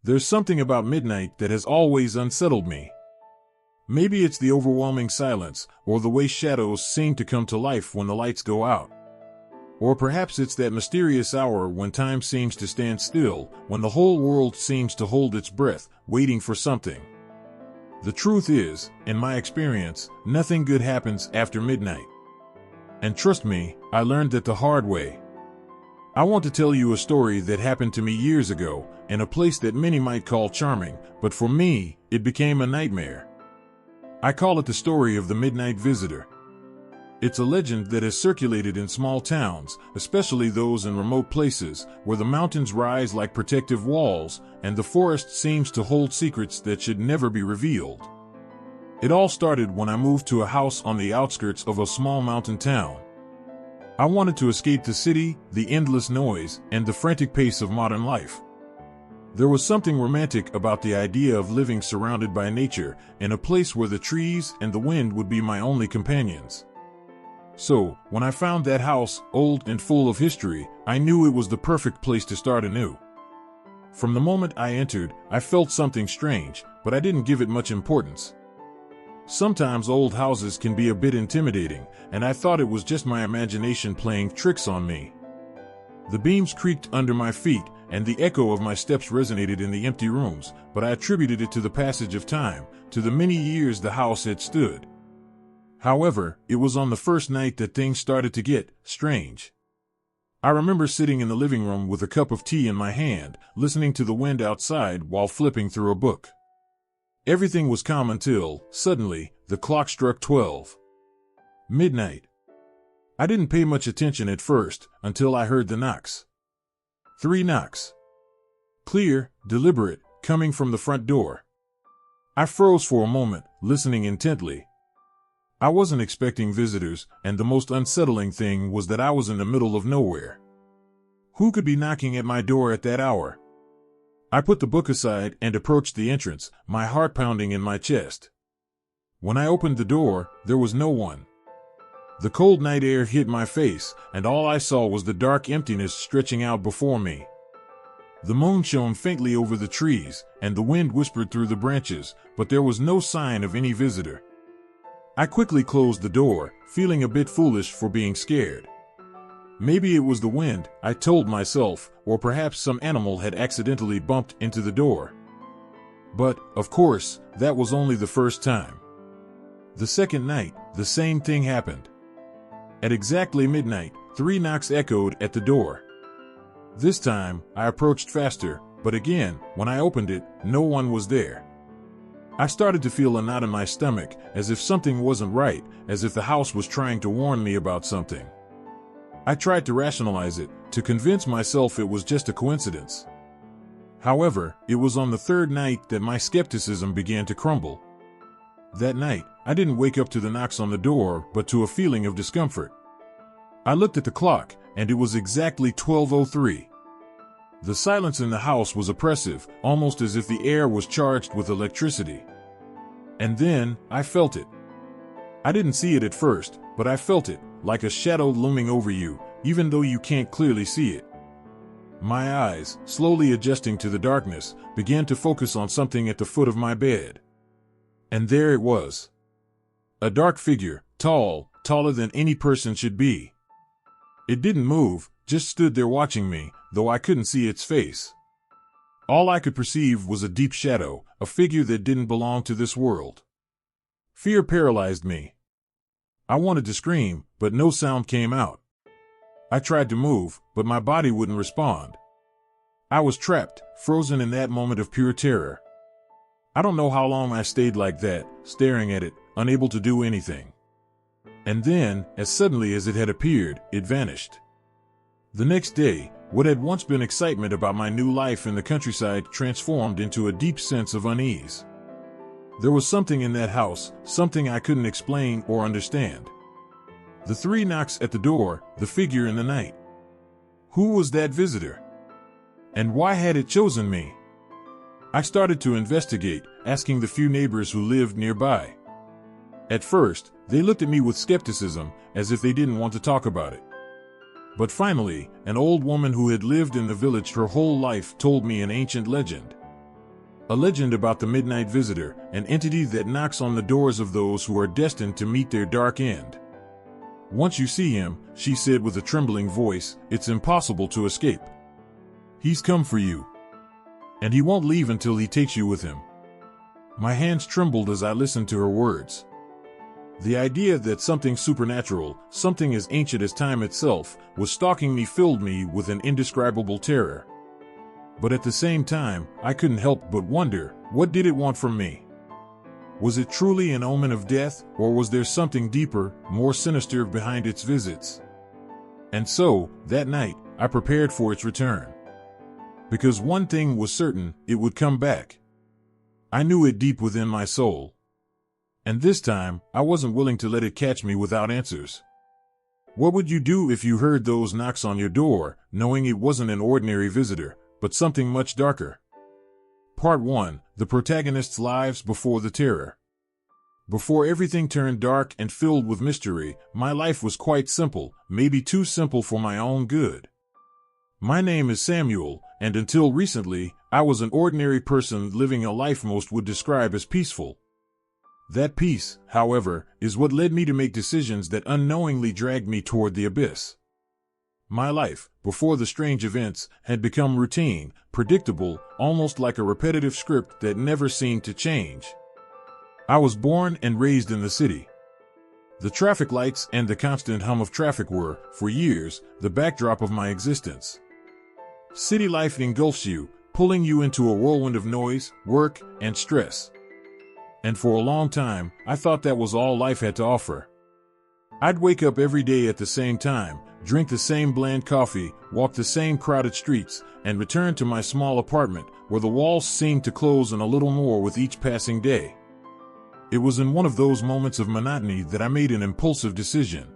There's something about midnight that has always unsettled me. Maybe it's the overwhelming silence, or the way shadows seem to come to life when the lights go out. Or perhaps it's that mysterious hour when time seems to stand still, when the whole world seems to hold its breath, waiting for something. The truth is, in my experience, nothing good happens after midnight. And trust me, I learned that the hard way. I want to tell you a story that happened to me years ago, in a place that many might call charming, but for me, it became a nightmare. I call it the story of the Midnight Visitor. It's a legend that has circulated in small towns, especially those in remote places, where the mountains rise like protective walls, and the forest seems to hold secrets that should never be revealed. It all started when I moved to a house on the outskirts of a small mountain town. I wanted to escape the city, the endless noise, and the frantic pace of modern life. There was something romantic about the idea of living surrounded by nature, in a place where the trees and the wind would be my only companions. So, when I found that house, old and full of history, I knew it was the perfect place to start anew. From the moment I entered, I felt something strange, but I didn't give it much importance. Sometimes old houses can be a bit intimidating, and I thought it was just my imagination playing tricks on me. The beams creaked under my feet, and the echo of my steps resonated in the empty rooms, but I attributed it to the passage of time, to the many years the house had stood. However, it was on the first night that things started to get strange. I remember sitting in the living room with a cup of tea in my hand, listening to the wind outside while flipping through a book. Everything was calm until, suddenly, the clock struck 12. Midnight. I didn't pay much attention at first, until I heard the knocks. 3 knocks. Clear, deliberate, coming from the front door. I froze for a moment, listening intently. I wasn't expecting visitors, and the most unsettling thing was that I was in the middle of nowhere. Who could be knocking at my door at that hour? I put the book aside and approached the entrance, my heart pounding in my chest. When I opened the door, there was no one. The cold night air hit my face, and all I saw was the dark emptiness stretching out before me. The moon shone faintly over the trees, and the wind whispered through the branches, but there was no sign of any visitor. I quickly closed the door, feeling a bit foolish for being scared. Maybe it was the wind, I told myself, or perhaps some animal had accidentally bumped into the door. But, of course, that was only the first time. The second night, the same thing happened. At exactly midnight, 3 knocks echoed at the door. This time, I approached faster, but again, when I opened it, no one was there. I started to feel a knot in my stomach, as if something wasn't right, as if the house was trying to warn me about something. I tried to rationalize it, to convince myself it was just a coincidence. However, it was on the third night that my skepticism began to crumble. That night, I didn't wake up to the knocks on the door, but to a feeling of discomfort. I looked at the clock, and it was exactly 12:03. The silence in the house was oppressive, almost as if the air was charged with electricity. And then, I felt it. I didn't see it at first, but I felt it, like a shadow looming over you, even though you can't clearly see it. My eyes, slowly adjusting to the darkness, began to focus on something at the foot of my bed. And there it was. A dark figure, tall, taller than any person should be. It didn't move, just stood there watching me, though I couldn't see its face. All I could perceive was a deep shadow, a figure that didn't belong to this world. Fear paralyzed me. I wanted to scream, but no sound came out. I tried to move, but my body wouldn't respond. I was trapped, frozen in that moment of pure terror. I don't know how long I stayed like that, staring at it, unable to do anything. And then, as suddenly as it had appeared, it vanished. The next day, what had once been excitement about my new life in the countryside transformed into a deep sense of unease. There was something in that house, something I couldn't explain or understand. The 3 knocks at the door, the figure in the night. Who was that visitor? And why had it chosen me? I started to investigate, asking the few neighbors who lived nearby. At first, they looked at me with skepticism, as if they didn't want to talk about it. But finally, an old woman who had lived in the village her whole life told me an ancient legend. A legend about the midnight visitor, an entity that knocks on the doors of those who are destined to meet their dark end. Once you see him, she said with a trembling voice, it's impossible to escape. He's come for you. And he won't leave until he takes you with him. My hands trembled as I listened to her words. The idea that something supernatural, something as ancient as time itself, was stalking me filled me with an indescribable terror. But at the same time, I couldn't help but wonder, what did it want from me? Was it truly an omen of death, or was there something deeper, more sinister behind its visits? And so, that night, I prepared for its return. Because one thing was certain, it would come back. I knew it deep within my soul. And this time, I wasn't willing to let it catch me without answers. What would you do if you heard those knocks on your door, knowing it wasn't an ordinary visitor, but something much darker? Part 1. The protagonists' lives before the terror. Before everything turned dark and filled with mystery, my life was quite simple, maybe too simple for my own good. My name is Samuel, and until recently, I was an ordinary person living a life most would describe as peaceful. That peace, however, is what led me to make decisions that unknowingly dragged me toward the abyss. My life, before the strange events, had become routine, predictable, almost like a repetitive script that never seemed to change. I was born and raised in the city. The traffic lights and the constant hum of traffic were, for years, the backdrop of my existence. City life engulfs you, pulling you into a whirlwind of noise, work, and stress. And for a long time, I thought that was all life had to offer. I'd wake up every day at the same time, drink the same bland coffee, walk the same crowded streets, and return to my small apartment, where the walls seemed to close in a little more with each passing day. It was in one of those moments of monotony that I made an impulsive decision.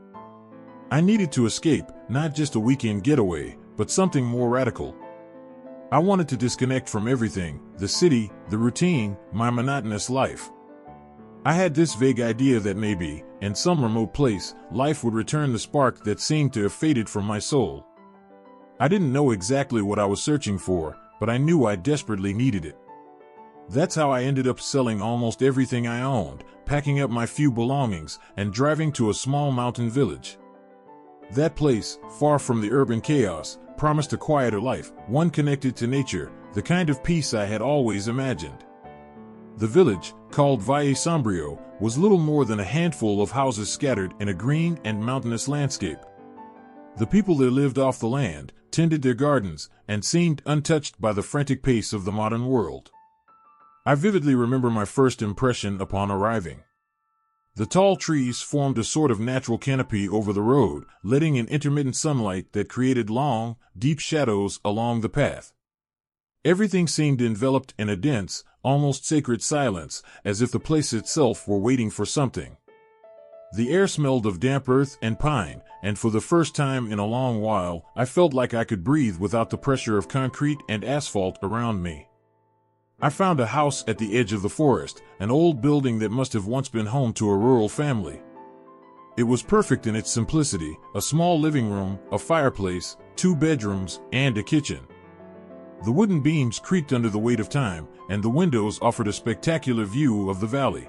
I needed to escape, not just a weekend getaway, but something more radical. I wanted to disconnect from everything, the city, the routine, my monotonous life. I had this vague idea that maybe, in some remote place, life would return the spark that seemed to have faded from my soul. I didn't know exactly what I was searching for, but I knew I desperately needed it. That's how I ended up selling almost everything I owned, packing up my few belongings, and driving to a small mountain village. That place, far from the urban chaos, promised a quieter life, one connected to nature, the kind of peace I had always imagined. The village, called Valle Sombrio, was little more than a handful of houses scattered in a green and mountainous landscape. The people there lived off the land, tended their gardens, and seemed untouched by the frantic pace of the modern world. I vividly remember my first impression upon arriving. The tall trees formed a sort of natural canopy over the road, letting in intermittent sunlight that created long, deep shadows along the path. Everything seemed enveloped in a dense, almost sacred silence, as if the place itself were waiting for something. The air smelled of damp earth and pine, and for the first time in a long while, I felt like I could breathe without the pressure of concrete and asphalt around me. I found a house at the edge of the forest, an old building that must have once been home to a rural family. It was perfect in its simplicity, a small living room, a fireplace, 2 bedrooms, and a kitchen. The wooden beams creaked under the weight of time, and the windows offered a spectacular view of the valley.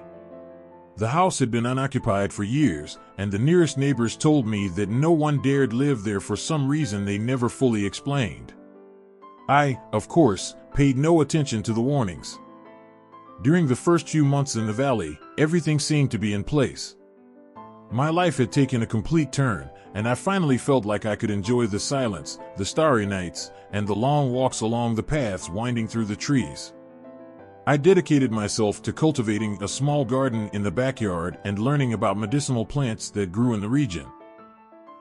The house had been unoccupied for years, and the nearest neighbors told me that no one dared live there for some reason they never fully explained. I, of course, paid no attention to the warnings. During the first few months in the valley, everything seemed to be in place. My life had taken a complete turn, and I finally felt like I could enjoy the silence, the starry nights, and the long walks along the paths winding through the trees. I dedicated myself to cultivating a small garden in the backyard and learning about medicinal plants that grew in the region.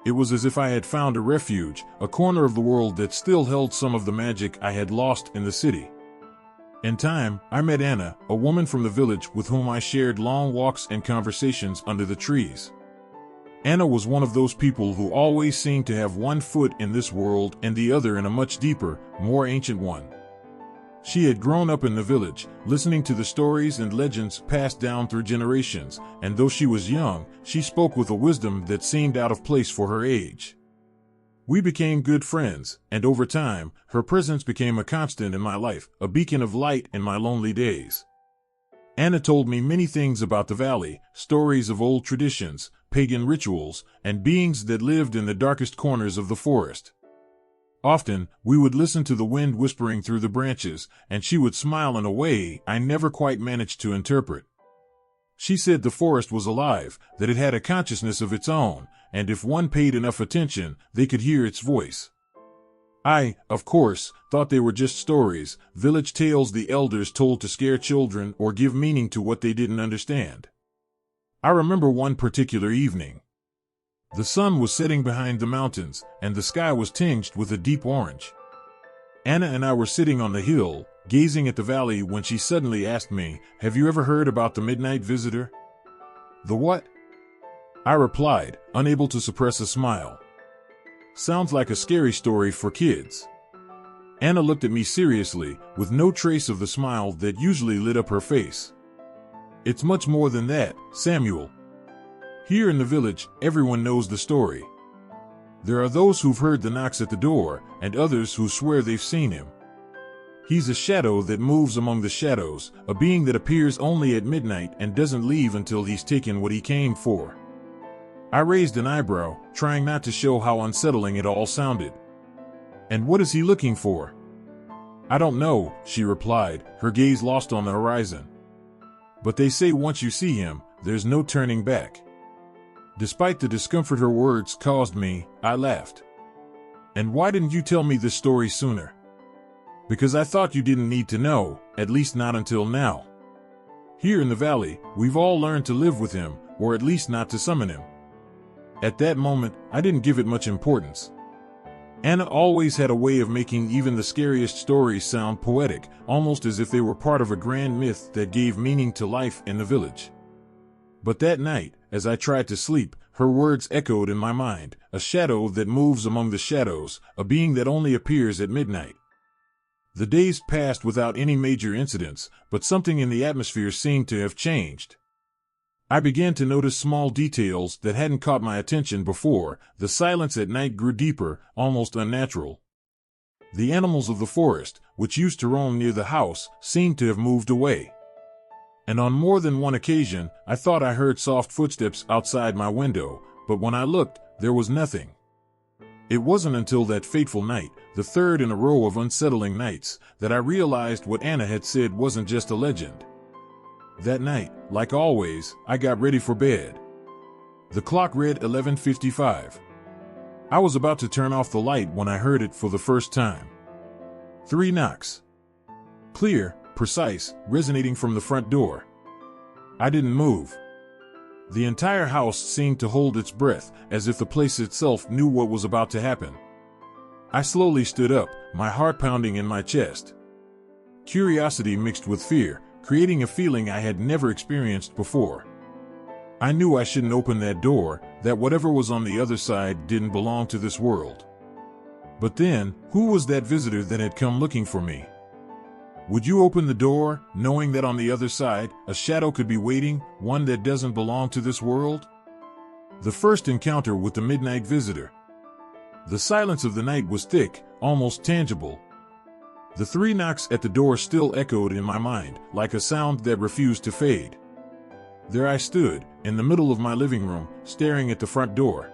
It was as if I had found a refuge, a corner of the world that still held some of the magic I had lost in the city. In time, I met Anna, a woman from the village with whom I shared long walks and conversations under the trees. Anna was one of those people who always seemed to have one foot in this world and the other in a much deeper, more ancient one. She had grown up in the village, listening to the stories and legends passed down through generations, and though she was young, she spoke with a wisdom that seemed out of place for her age. We became good friends, and over time, her presence became a constant in my life, a beacon of light in my lonely days. Anna told me many things about the valley, stories of old traditions, pagan rituals, and beings that lived in the darkest corners of the forest. Often, we would listen to the wind whispering through the branches, and she would smile in a way I never quite managed to interpret. She said the forest was alive, that it had a consciousness of its own, and if one paid enough attention, they could hear its voice. I, of course, thought they were just stories, village tales the elders told to scare children or give meaning to what they didn't understand. I remember one particular evening. The sun was setting behind the mountains, and the sky was tinged with a deep orange. Anna and I were sitting on the hill, gazing at the valley when she suddenly asked me, "Have you ever heard about the midnight visitor?" "The what?" I replied, unable to suppress a smile. "Sounds like a scary story for kids." Anna looked at me seriously, with no trace of the smile that usually lit up her face. "It's much more than that, Samuel. Here in the village, everyone knows the story. There are those who've heard the knocks at the door, and others who swear they've seen him. He's a shadow that moves among the shadows, a being that appears only at midnight and doesn't leave until he's taken what he came for." I raised an eyebrow, trying not to show how unsettling it all sounded. "And what is he looking for?" "I don't know," she replied, her gaze lost on the horizon. "But they say once you see him, there's no turning back." Despite the discomfort her words caused me, I laughed. "And why didn't you tell me this story sooner?" "Because I thought you didn't need to know, at least not until now. Here in the valley, we've all learned to live with him, or at least not to summon him." At that moment, I didn't give it much importance. Anna always had a way of making even the scariest stories sound poetic, almost as if they were part of a grand myth that gave meaning to life in the village. But that night, as I tried to sleep, her words echoed in my mind, a shadow that moves among the shadows, a being that only appears at midnight. The days passed without any major incidents, but something in the atmosphere seemed to have changed. I began to notice small details that hadn't caught my attention before. The silence at night grew deeper, almost unnatural. The animals of the forest, which used to roam near the house, seemed to have moved away. And on more than one occasion, I thought I heard soft footsteps outside my window, but when I looked, there was nothing. It wasn't until that fateful night, the third in a row of unsettling nights, that I realized what Anna had said wasn't just a legend. That night, like always, I got ready for bed. The clock read 11:55. I was about to turn off the light when I heard it for the first time. 3 knocks. Clear, precise, resonating from the front door. I didn't move. The entire house seemed to hold its breath, as if the place itself knew what was about to happen. I slowly stood up, my heart pounding in my chest. Curiosity mixed with fear, creating a feeling I had never experienced before. I knew I shouldn't open that door, that whatever was on the other side didn't belong to this world. But then, who was that visitor that had come looking for me? Would you open the door, knowing that on the other side, a shadow could be waiting, one that doesn't belong to this world? The first encounter with the midnight visitor. The silence of the night was thick, almost tangible. The 3 knocks at the door still echoed in my mind, like a sound that refused to fade. There I stood, in the middle of my living room, staring at the front door.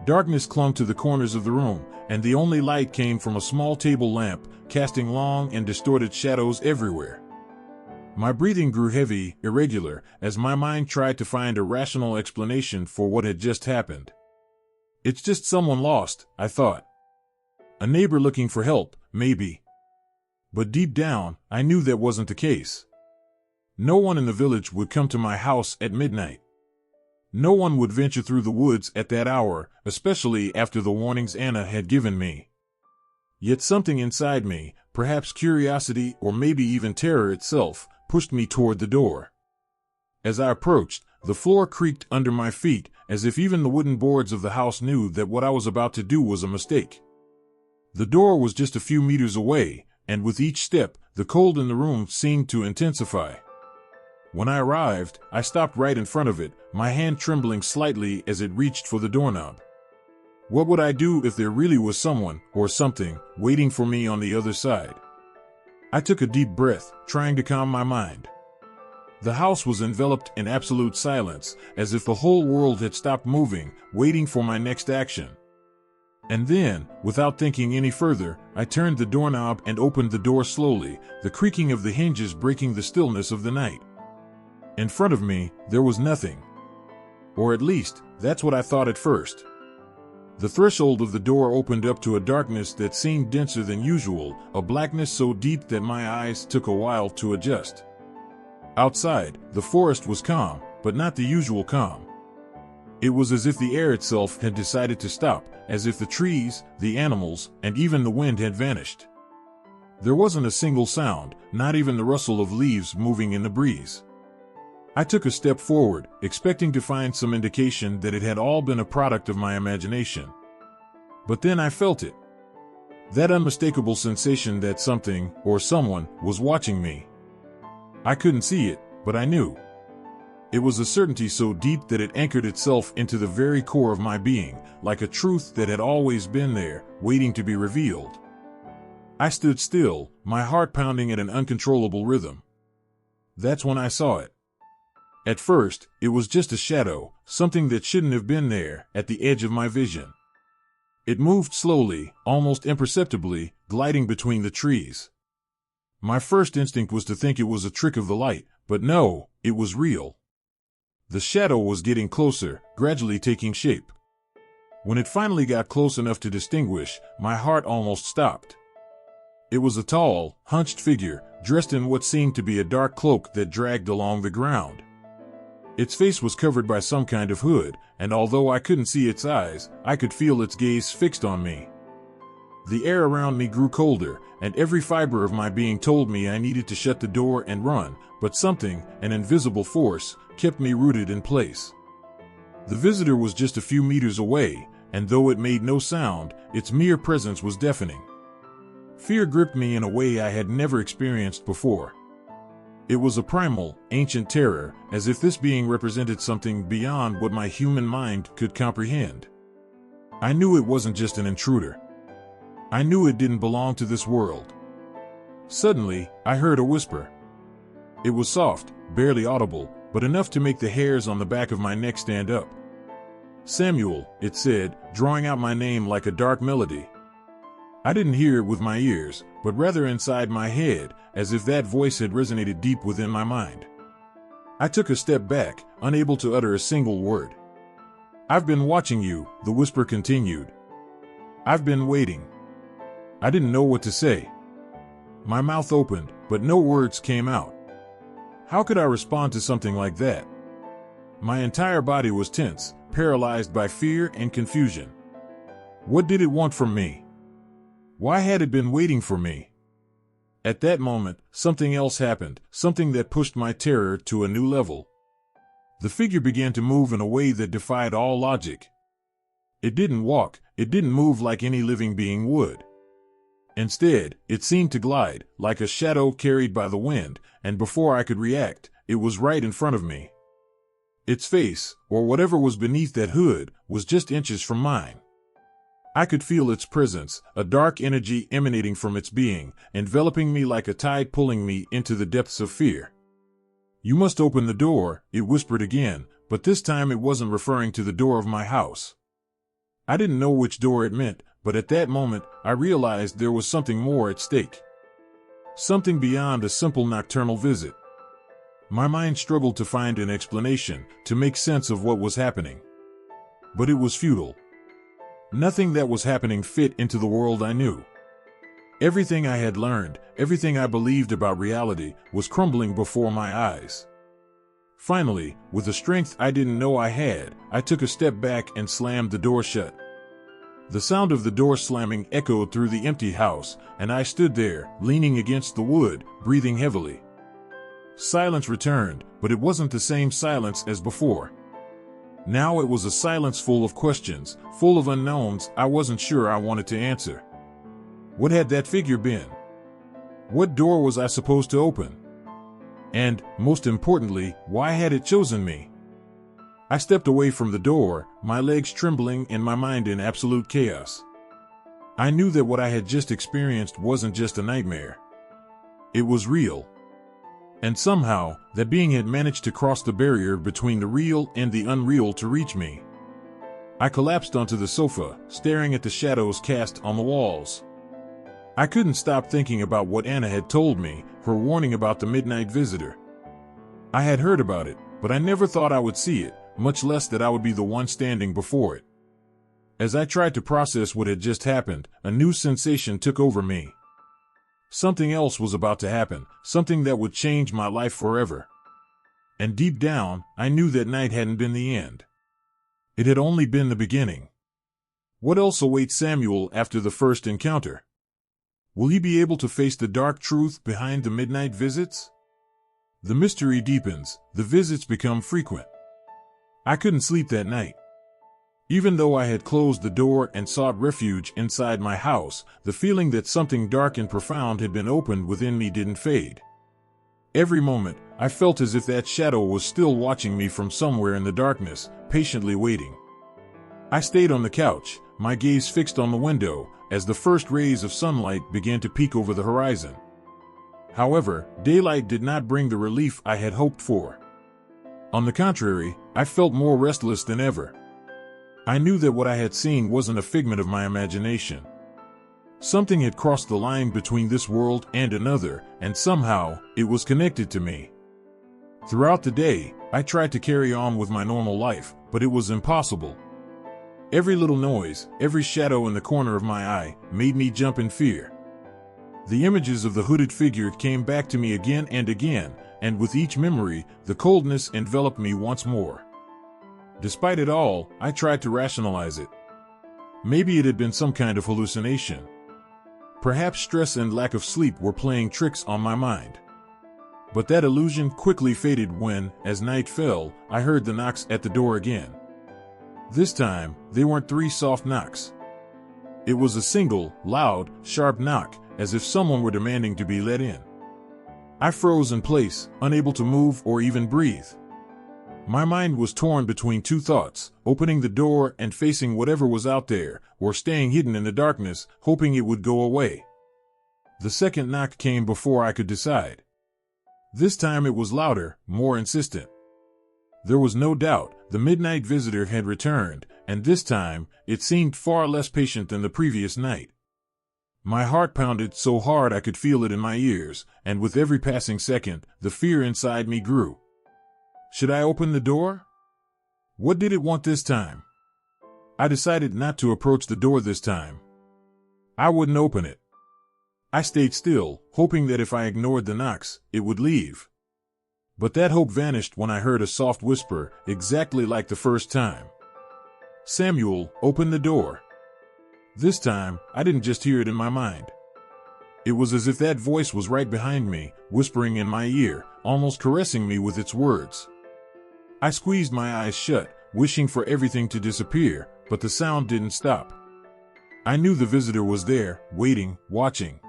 Darkness clung to the corners of the room, and the only light came from a small table lamp, casting long and distorted shadows everywhere. My breathing grew heavy, irregular, as my mind tried to find a rational explanation for what had just happened. It's just someone lost, I thought. A neighbor looking for help, maybe. But deep down, I knew that wasn't the case. No one in the village would come to my house at midnight. No one would venture through the woods at that hour, especially after the warnings Anna had given me. Yet something inside me, perhaps curiosity or maybe even terror itself, pushed me toward the door. As I approached, the floor creaked under my feet, as if even the wooden boards of the house knew that what I was about to do was a mistake. The door was just a few meters away, and with each step, the cold in the room seemed to intensify. When I arrived, I stopped right in front of it, my hand trembling slightly as it reached for the doorknob. What would I do if there really was someone, or something, waiting for me on the other side? I took a deep breath, trying to calm my mind. The house was enveloped in absolute silence, as if the whole world had stopped moving, waiting for my next action. And then, without thinking any further, I turned the doorknob and opened the door slowly, the creaking of the hinges breaking the stillness of the night. In front of me, there was nothing. Or at least, that's what I thought at first. The threshold of the door opened up to a darkness that seemed denser than usual, a blackness so deep that my eyes took a while to adjust. Outside, the forest was calm, but not the usual calm. It was as if the air itself had decided to stop, as if the trees, the animals, and even the wind had vanished. There wasn't a single sound, not even the rustle of leaves moving in the breeze. I took a step forward, expecting to find some indication that it had all been a product of my imagination. But then I felt it. That unmistakable sensation that something, or someone, was watching me. I couldn't see it, but I knew. It was a certainty so deep that it anchored itself into the very core of my being, like a truth that had always been there, waiting to be revealed. I stood still, my heart pounding at an uncontrollable rhythm. That's when I saw it. At first, it was just a shadow, something that shouldn't have been there, at the edge of my vision. It moved slowly, almost imperceptibly, gliding between the trees. My first instinct was to think it was a trick of the light, but no, it was real. The shadow was getting closer, gradually taking shape. When it finally got close enough to distinguish, my heart almost stopped. It was a tall, hunched figure, dressed in what seemed to be a dark cloak that dragged along the ground. Its face was covered by some kind of hood, and although I couldn't see its eyes, I could feel its gaze fixed on me. The air around me grew colder, and every fiber of my being told me I needed to shut the door and run, but something, an invisible force, kept me rooted in place. The visitor was just a few meters away, and though it made no sound, its mere presence was deafening. Fear gripped me in a way I had never experienced before. It was a primal, ancient terror, as if this being represented something beyond what my human mind could comprehend. I knew it wasn't just an intruder. I knew it didn't belong to this world. Suddenly, I heard a whisper. It was soft, barely audible, but enough to make the hairs on the back of my neck stand up. "Samuel," it said, drawing out my name like a dark melody. I didn't hear it with my ears, but rather inside my head, as if that voice had resonated deep within my mind. I took a step back, unable to utter a single word. "I've been watching you," the whisper continued. "I've been waiting." I didn't know what to say. My mouth opened, but no words came out. How could I respond to something like that? My entire body was tense, paralyzed by fear and confusion. What did it want from me? Why had it been waiting for me? At that moment, something else happened, something that pushed my terror to a new level. The figure began to move in a way that defied all logic. It didn't walk, it didn't move like any living being would. Instead, it seemed to glide, like a shadow carried by the wind, and before I could react, it was right in front of me. Its face, or whatever was beneath that hood, was just inches from mine. I could feel its presence, a dark energy emanating from its being, enveloping me like a tide pulling me into the depths of fear. "You must open the door," it whispered again, but this time it wasn't referring to the door of my house. I didn't know which door it meant, but at that moment, I realized there was something more at stake. Something beyond a simple nocturnal visit. My mind struggled to find an explanation, to make sense of what was happening. But it was futile. Nothing that was happening fit into the world I knew. Everything I had learned, everything I believed about reality, was crumbling before my eyes. Finally, with a strength I didn't know I had, I took a step back and slammed the door shut. The sound of the door slamming echoed through the empty house, and I stood there, leaning against the wood, breathing heavily. Silence returned, but it wasn't the same silence as before. Now it was a silence full of questions, full of unknowns I wasn't sure I wanted to answer. What had that figure been? What door was I supposed to open? And, most importantly, why had it chosen me? I stepped away from the door, my legs trembling and my mind in absolute chaos. I knew that what I had just experienced wasn't just a nightmare. It was real. And somehow, that being had managed to cross the barrier between the real and the unreal to reach me. I collapsed onto the sofa, staring at the shadows cast on the walls. I couldn't stop thinking about what Anna had told me, her warning about the midnight visitor. I had heard about it, but I never thought I would see it, much less that I would be the one standing before it. As I tried to process what had just happened, a new sensation took over me. Something else was about to happen, something that would change my life forever. And deep down, I knew that night hadn't been the end. It had only been the beginning. What else awaits Samuel after the first encounter? Will he be able to face the dark truth behind the midnight visits? The mystery deepens, the visits become frequent. I couldn't sleep that night. Even though I had closed the door and sought refuge inside my house, the feeling that something dark and profound had been opened within me didn't fade. Every moment, I felt as if that shadow was still watching me from somewhere in the darkness, patiently waiting. I stayed on the couch, my gaze fixed on the window, as the first rays of sunlight began to peek over the horizon. However, daylight did not bring the relief I had hoped for. On the contrary, I felt more restless than ever. I knew that what I had seen wasn't a figment of my imagination. Something had crossed the line between this world and another, and somehow, it was connected to me. Throughout the day, I tried to carry on with my normal life, but it was impossible. Every little noise, every shadow in the corner of my eye, made me jump in fear. The images of the hooded figure came back to me again and again, and with each memory, the coldness enveloped me once more. Despite it all, I tried to rationalize it. Maybe it had been some kind of hallucination. Perhaps stress and lack of sleep were playing tricks on my mind. But that illusion quickly faded when, as night fell, I heard the knocks at the door again. This time, they weren't 3 soft knocks. It was a single, loud, sharp knock, as if someone were demanding to be let in. I froze in place, unable to move or even breathe. My mind was torn between 2 thoughts, opening the door and facing whatever was out there, or staying hidden in the darkness, hoping it would go away. The second knock came before I could decide. This time it was louder, more insistent. There was no doubt, the midnight visitor had returned, and this time, it seemed far less patient than the previous night. My heart pounded so hard I could feel it in my ears, and with every passing second, the fear inside me grew. Should I open the door? What did it want this time? I decided not to approach the door this time. I wouldn't open it. I stayed still, hoping that if I ignored the knocks, it would leave. But that hope vanished when I heard a soft whisper, exactly like the first time. "Samuel, open the door." This time, I didn't just hear it in my mind. It was as if that voice was right behind me, whispering in my ear, almost caressing me with its words. I squeezed my eyes shut, wishing for everything to disappear, but the sound didn't stop. I knew the visitor was there, waiting, watching.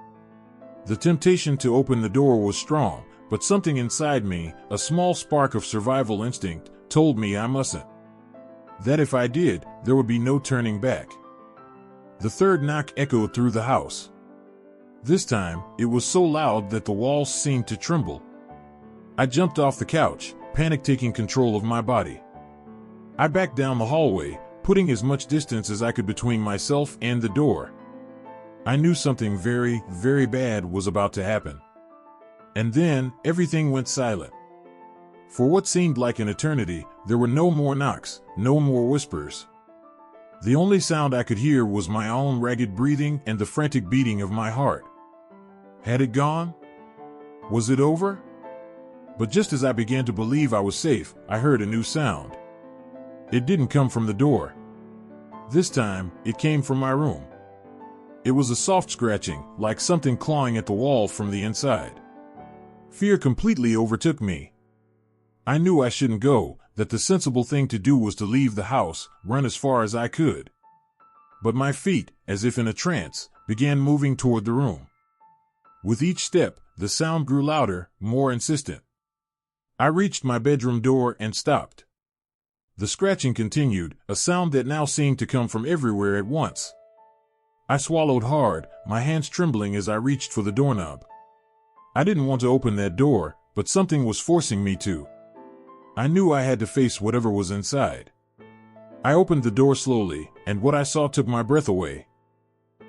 The temptation to open the door was strong, but something inside me, a small spark of survival instinct, told me I mustn't. That if I did, there would be no turning back. The third knock echoed through the house. This time, it was so loud that the walls seemed to tremble. I jumped off the couch, panic taking control of my body. I backed down the hallway, putting as much distance as I could between myself and the door. I knew something very, very bad was about to happen. And then, everything went silent. For what seemed like an eternity, there were no more knocks, no more whispers. The only sound I could hear was my own ragged breathing and the frantic beating of my heart. Had it gone? Was it over? But just as I began to believe I was safe, I heard a new sound. It didn't come from the door. This time, it came from my room. It was a soft scratching, like something clawing at the wall from the inside. Fear completely overtook me. I knew I shouldn't go, that the sensible thing to do was to leave the house, run as far as I could. But my feet, as if in a trance, began moving toward the room. With each step, the sound grew louder, more insistent. I reached my bedroom door and stopped. The scratching continued, a sound that now seemed to come from everywhere at once. I swallowed hard, my hands trembling as I reached for the doorknob. I didn't want to open that door, but something was forcing me to. I knew I had to face whatever was inside. I opened the door slowly, and what I saw took my breath away.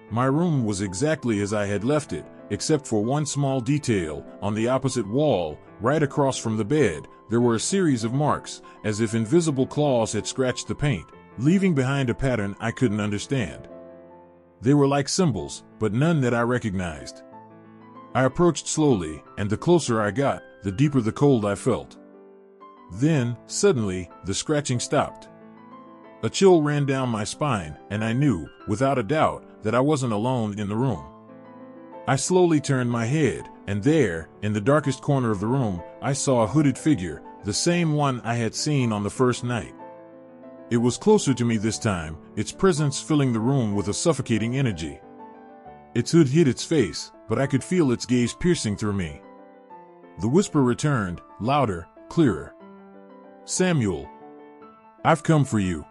My room was exactly as I had left it, except for one small detail. On the opposite wall, right across from the bed, there were a series of marks, as if invisible claws had scratched the paint, leaving behind a pattern I couldn't understand. They were like symbols, but none that I recognized. I approached slowly, and the closer I got, the deeper the cold I felt. Then, suddenly, the scratching stopped. A chill ran down my spine, and I knew, without a doubt, that I wasn't alone in the room. I slowly turned my head, and there, in the darkest corner of the room, I saw a hooded figure, the same one I had seen on the first night. It was closer to me this time, its presence filling the room with a suffocating energy. Its hood hid its face, but I could feel its gaze piercing through me. The whisper returned, louder, clearer. "Samuel, I've come for you."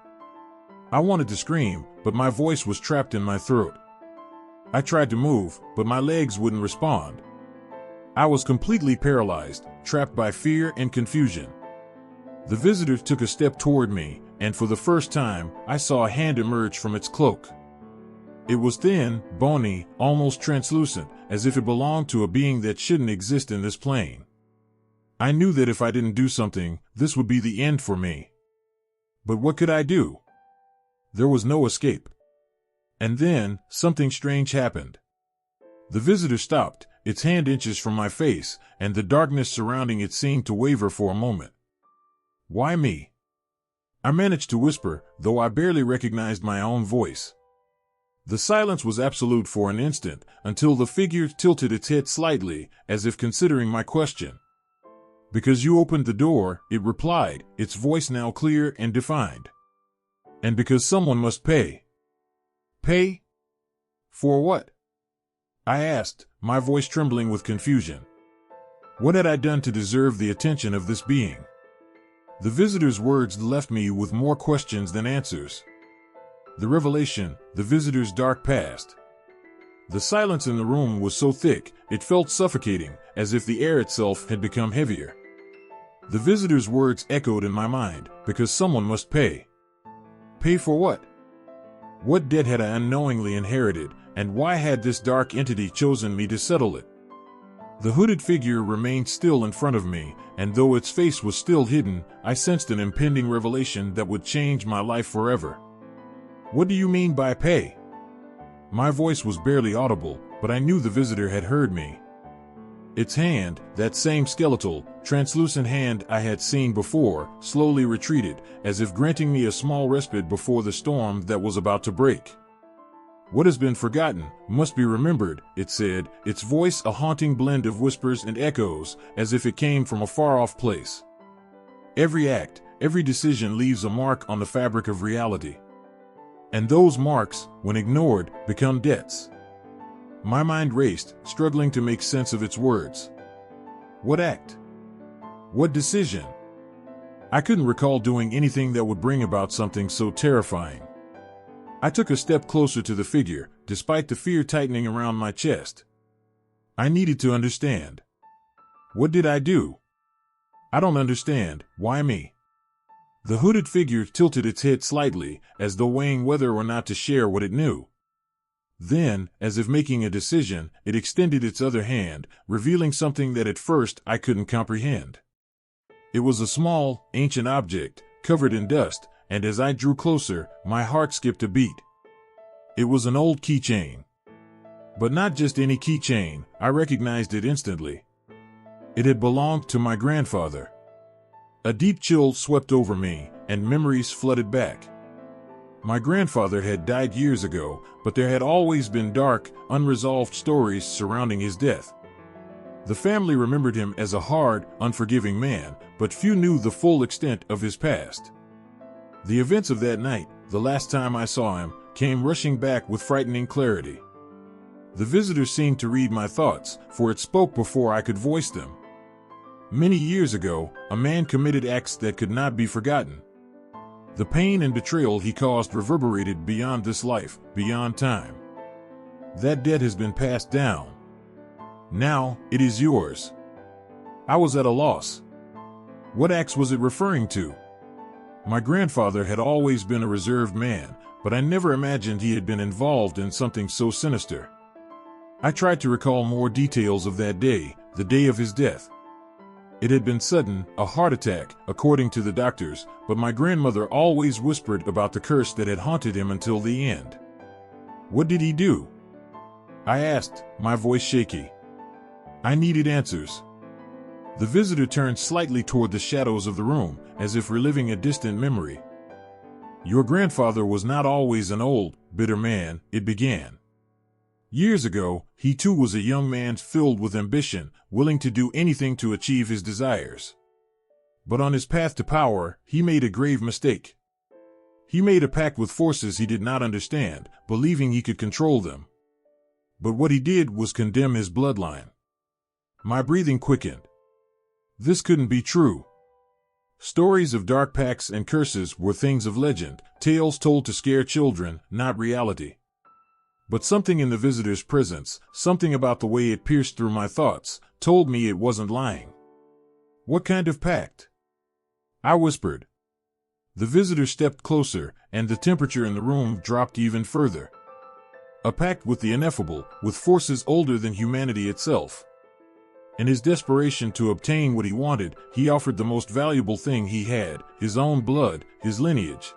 I wanted to scream, but my voice was trapped in my throat. I tried to move, but my legs wouldn't respond. I was completely paralyzed, trapped by fear and confusion. The visitor took a step toward me, and for the first time, I saw a hand emerge from its cloak. It was thin, bony, almost translucent, as if it belonged to a being that shouldn't exist in this plane. I knew that if I didn't do something, this would be the end for me. But what could I do? There was no escape. And then, something strange happened. The visitor stopped, its hand inches from my face, and the darkness surrounding it seemed to waver for a moment. "Why me?" I managed to whisper, though I barely recognized my own voice. The silence was absolute for an instant, until the figure tilted its head slightly, as if considering my question. "Because you opened the door," it replied, its voice now clear and defined. "And because someone must pay." "Pay? For what?" I asked, my voice trembling with confusion. What had I done to deserve the attention of this being? The visitor's words left me with more questions than answers. The revelation, the visitor's dark past. The silence in the room was so thick, it felt suffocating, as if the air itself had become heavier. The visitor's words echoed in my mind, because someone must pay. Pay for what? What debt had I unknowingly inherited, and why had this dark entity chosen me to settle it? The hooded figure remained still in front of me, and though its face was still hidden, I sensed an impending revelation that would change my life forever. "What do you mean by pay?" My voice was barely audible, but I knew the visitor had heard me. Its hand, that same skeletal, translucent hand I had seen before, slowly retreated, as if granting me a small respite before the storm that was about to break. "What has been forgotten must be remembered," it said, its voice a haunting blend of whispers and echoes, as if it came from a far-off place. "Every act, every decision leaves a mark on the fabric of reality. And those marks, when ignored, become debts." My mind raced, struggling to make sense of its words. What act? What decision? I couldn't recall doing anything that would bring about something so terrifying. I took a step closer to the figure, despite the fear tightening around my chest. I needed to understand. What did I do? I don't understand. Why me? The hooded figure tilted its head slightly, as though weighing whether or not to share what it knew. Then, as if making a decision, it extended its other hand, revealing something that at first I couldn't comprehend. It was a small, ancient object, covered in dust, and as I drew closer, my heart skipped a beat. It was an old keychain. But not just any keychain, I recognized it instantly. It had belonged to my grandfather. A deep chill swept over me, and memories flooded back. My grandfather had died years ago, but there had always been dark, unresolved stories surrounding his death. The family remembered him as a hard, unforgiving man, but few knew the full extent of his past. The events of that night, the last time I saw him, came rushing back with frightening clarity. The visitor seemed to read my thoughts, for it spoke before I could voice them. Many years ago, a man committed acts that could not be forgotten. The pain and betrayal he caused reverberated beyond this life, beyond time. That debt has been passed down. Now, it is yours. I was at a loss. What acts was it referring to? My grandfather had always been a reserved man, but I never imagined he had been involved in something so sinister. I tried to recall more details of that day, the day of his death. It had been sudden, a heart attack, according to the doctors, but my grandmother always whispered about the curse that had haunted him until the end. What did he do? I asked, my voice shaky. I needed answers. The visitor turned slightly toward the shadows of the room, as if reliving a distant memory. Your grandfather was not always an old, bitter man, it began. Years ago, he too was a young man filled with ambition, willing to do anything to achieve his desires. But on his path to power, he made a grave mistake. He made a pact with forces he did not understand, believing he could control them. But what he did was condemn his bloodline. My breathing quickened. This couldn't be true. Stories of dark pacts and curses were things of legend, tales told to scare children, not reality. But something in the visitor's presence, something about the way it pierced through my thoughts, told me it wasn't lying. What kind of pact? I whispered. The visitor stepped closer, and the temperature in the room dropped even further. A pact with the ineffable, with forces older than humanity itself. In his desperation to obtain what he wanted, he offered the most valuable thing he had, his own blood, his lineage.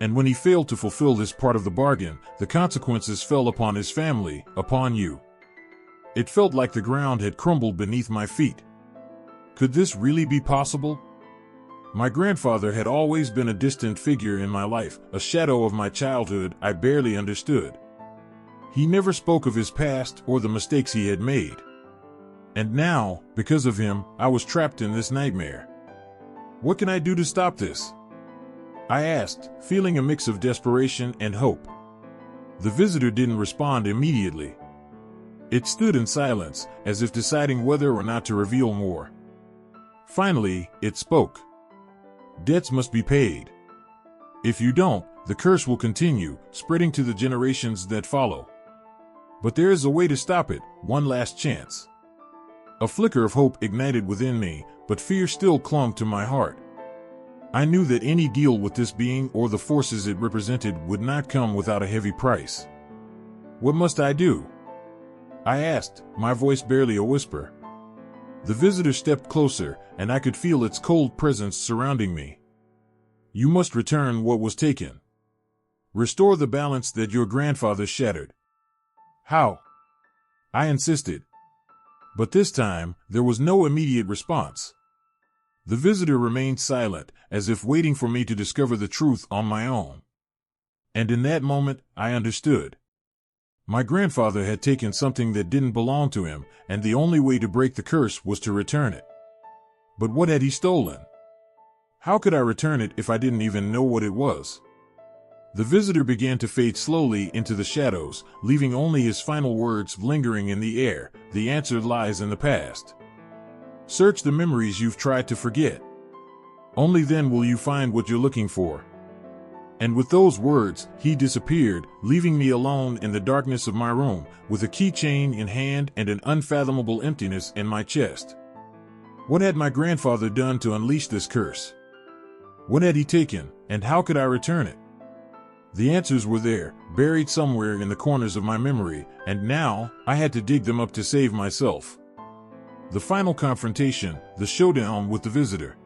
And when he failed to fulfill this part of the bargain, the consequences fell upon his family, upon you. It felt like the ground had crumbled beneath my feet. Could this really be possible? My grandfather had always been a distant figure in my life, a shadow of my childhood I barely understood. He never spoke of his past or the mistakes he had made. And now, because of him, I was trapped in this nightmare. What can I do to stop this? I asked, feeling a mix of desperation and hope. The visitor didn't respond immediately. It stood in silence, as if deciding whether or not to reveal more. Finally, it spoke. Debts must be paid. If you don't, the curse will continue, spreading to the generations that follow. But there is a way to stop it, one last chance. A flicker of hope ignited within me, but fear still clung to my heart. I knew that any deal with this being or the forces it represented would not come without a heavy price. What must I do? I asked, my voice barely a whisper. The visitor stepped closer, and I could feel its cold presence surrounding me. You must return what was taken. Restore the balance that your grandfather shattered. How? I insisted. But this time, there was no immediate response. The visitor remained silent, as if waiting for me to discover the truth on my own. And in that moment, I understood. My grandfather had taken something that didn't belong to him, and the only way to break the curse was to return it. But what had he stolen? How could I return it if I didn't even know what it was? The visitor began to fade slowly into the shadows, leaving only his final words lingering in the air. The answer lies in the past. Search the memories you've tried to forget. Only then will you find what you're looking for. And with those words, he disappeared, leaving me alone in the darkness of my room, with a keychain in hand and an unfathomable emptiness in my chest. What had my grandfather done to unleash this curse? What had he taken, and how could I return it? The answers were there, buried somewhere in the corners of my memory, and now I had to dig them up to save myself. The final confrontation, the showdown with the visitor.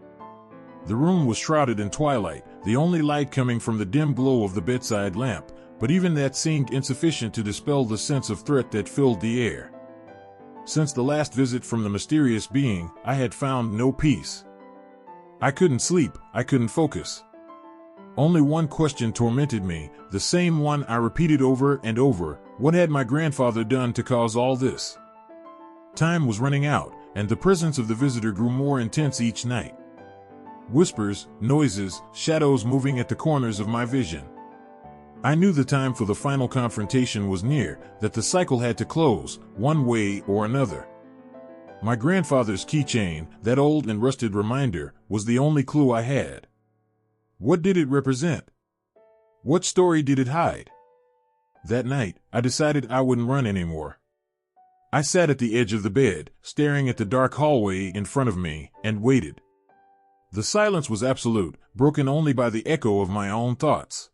The room was shrouded in twilight, the only light coming from the dim glow of the bedside lamp, but even that seemed insufficient to dispel the sense of threat that filled the air. Since the last visit from the mysterious being, I had found no peace. I couldn't sleep, I couldn't focus. Only one question tormented me, the same one I repeated over and over. What had my grandfather done to cause all this? Time was running out, and the presence of the visitor grew more intense each night. Whispers, noises, shadows moving at the corners of my vision. I knew the time for the final confrontation was near, that the cycle had to close, one way or another. My grandfather's keychain, that old and rusted reminder, was the only clue I had. What did it represent? What story did it hide? That night, I decided I wouldn't run anymore. I sat at the edge of the bed, staring at the dark hallway in front of me, and waited. The silence was absolute, broken only by the echo of my own thoughts.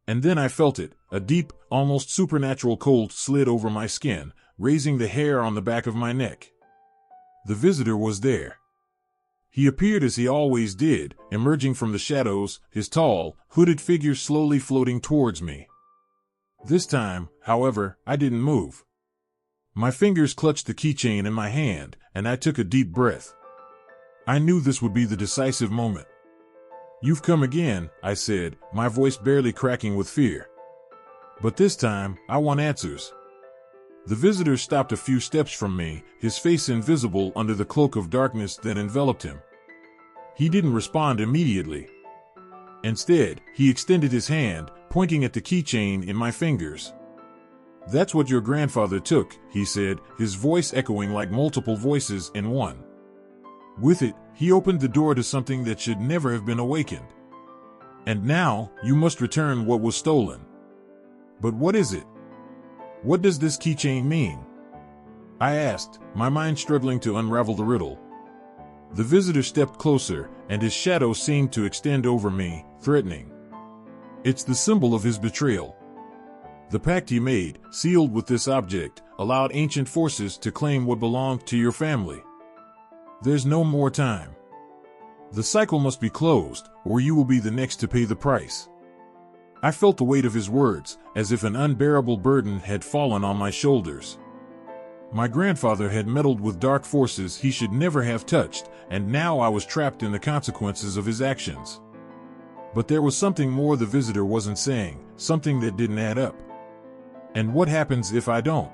And then I felt it. A deep, almost supernatural cold slid over my skin, raising the hair on the back of my neck. The visitor was there. He appeared as he always did, emerging from the shadows, his tall, hooded figure slowly floating towards me. This time, however, I didn't move. My fingers clutched the keychain in my hand, and I took a deep breath. I knew this would be the decisive moment. "You've come again," I said, my voice barely cracking with fear. "But this time, I want answers." The visitor stopped a few steps from me, his face invisible under the cloak of darkness that enveloped him. He didn't respond immediately. Instead, he extended his hand, pointing at the keychain in my fingers. "That's what your grandfather took," he said, his voice echoing like multiple voices in one. With it, he opened the door to something that should never have been awakened. "And now, you must return what was stolen." "But what is it? What does this keychain mean?" I asked, my mind struggling to unravel the riddle. The visitor stepped closer, and his shadow seemed to extend over me, threatening. "It's the symbol of his betrayal. The pact he made, sealed with this object, allowed ancient forces to claim what belonged to your family. There's no more time. The cycle must be closed, or you will be the next to pay the price." I felt the weight of his words, as if an unbearable burden had fallen on my shoulders. My grandfather had meddled with dark forces he should never have touched, and now I was trapped in the consequences of his actions. But there was something more the visitor wasn't saying, something that didn't add up. "And what happens if I don't?"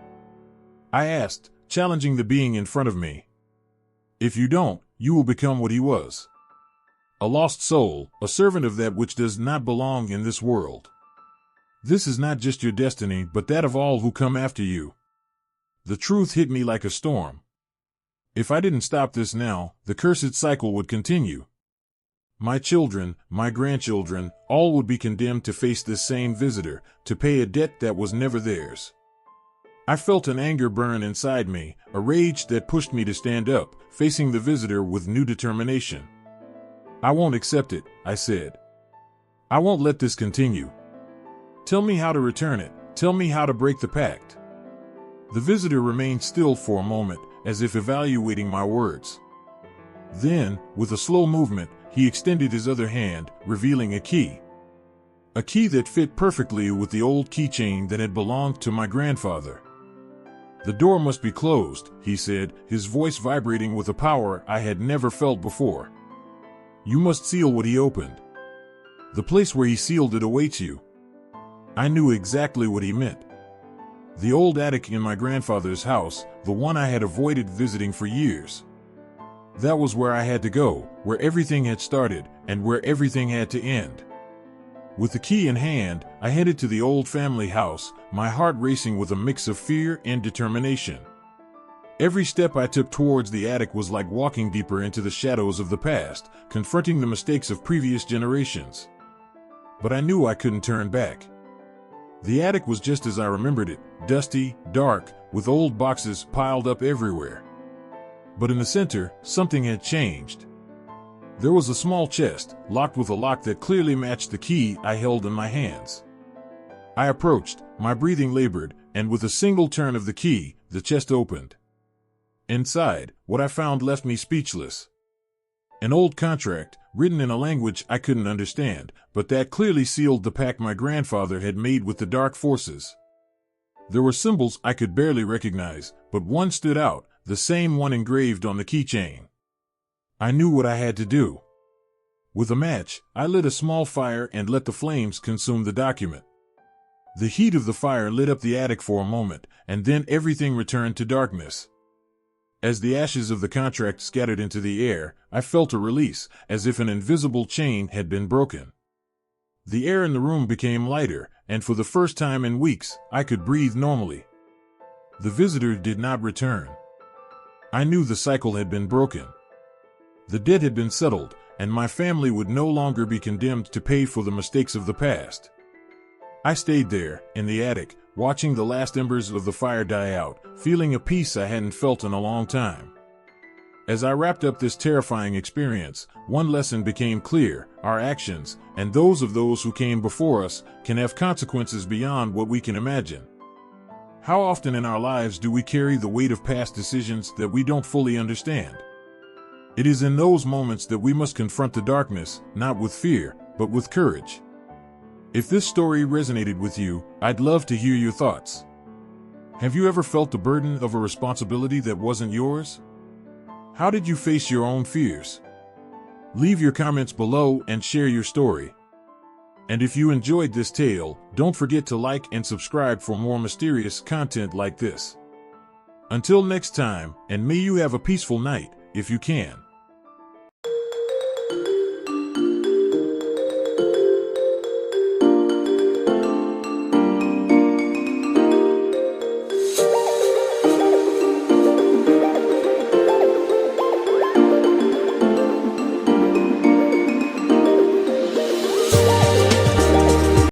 I asked, challenging the being in front of me. "If you don't, you will become what he was. A lost soul, a servant of that which does not belong in this world. This is not just your destiny, but that of all who come after you." The truth hit me like a storm. If I didn't stop this now, the cursed cycle would continue. My children, my grandchildren, all would be condemned to face this same visitor, to pay a debt that was never theirs. I felt an anger burn inside me, a rage that pushed me to stand up, facing the visitor with new determination. "I won't accept it," I said. "I won't let this continue. Tell me how to return it. Tell me how to break the pact." The visitor remained still for a moment, as if evaluating my words. Then, with a slow movement, he extended his other hand, revealing a key. A key that fit perfectly with the old keychain that had belonged to my grandfather. "The door must be closed," he said, his voice vibrating with a power I had never felt before. "You must seal what he opened. The place where he sealed it awaits you." I knew exactly what he meant. The old attic in my grandfather's house, the one I had avoided visiting for years. That was where I had to go, where everything had started, and where everything had to end. With the key in hand, I headed to the old family house, my heart racing with a mix of fear and determination. Every step I took towards the attic was like walking deeper into the shadows of the past, confronting the mistakes of previous generations. But I knew I couldn't turn back. The attic was just as I remembered it, dusty, dark, with old boxes piled up everywhere. But in the center, something had changed. There was a small chest, locked with a lock that clearly matched the key I held in my hands. I approached, my breathing labored, and with a single turn of the key, the chest opened. Inside, what I found left me speechless. An old contract, written in a language I couldn't understand, but that clearly sealed the pact my grandfather had made with the dark forces. There were symbols I could barely recognize, but one stood out, the same one engraved on the keychain. I knew what I had to do. With a match, I lit a small fire and let the flames consume the document. The heat of the fire lit up the attic for a moment, and then everything returned to darkness. As the ashes of the contract scattered into the air, I felt a release, as if an invisible chain had been broken. The air in the room became lighter, and for the first time in weeks, I could breathe normally. The visitor did not return. I knew the cycle had been broken. The debt had been settled, and my family would no longer be condemned to pay for the mistakes of the past. I stayed there, in the attic, watching the last embers of the fire die out, feeling a peace I hadn't felt in a long time. As I wrapped up this terrifying experience, one lesson became clear: our actions, and those of those who came before us, can have consequences beyond what we can imagine. How often in our lives do we carry the weight of past decisions that we don't fully understand? It is in those moments that we must confront the darkness, not with fear, but with courage. If this story resonated with you, I'd love to hear your thoughts. Have you ever felt the burden of a responsibility that wasn't yours? How did you face your own fears? Leave your comments below and share your story. And if you enjoyed this tale, don't forget to like and subscribe for more mysterious content like this. Until next time, and may you have a peaceful night, if you can.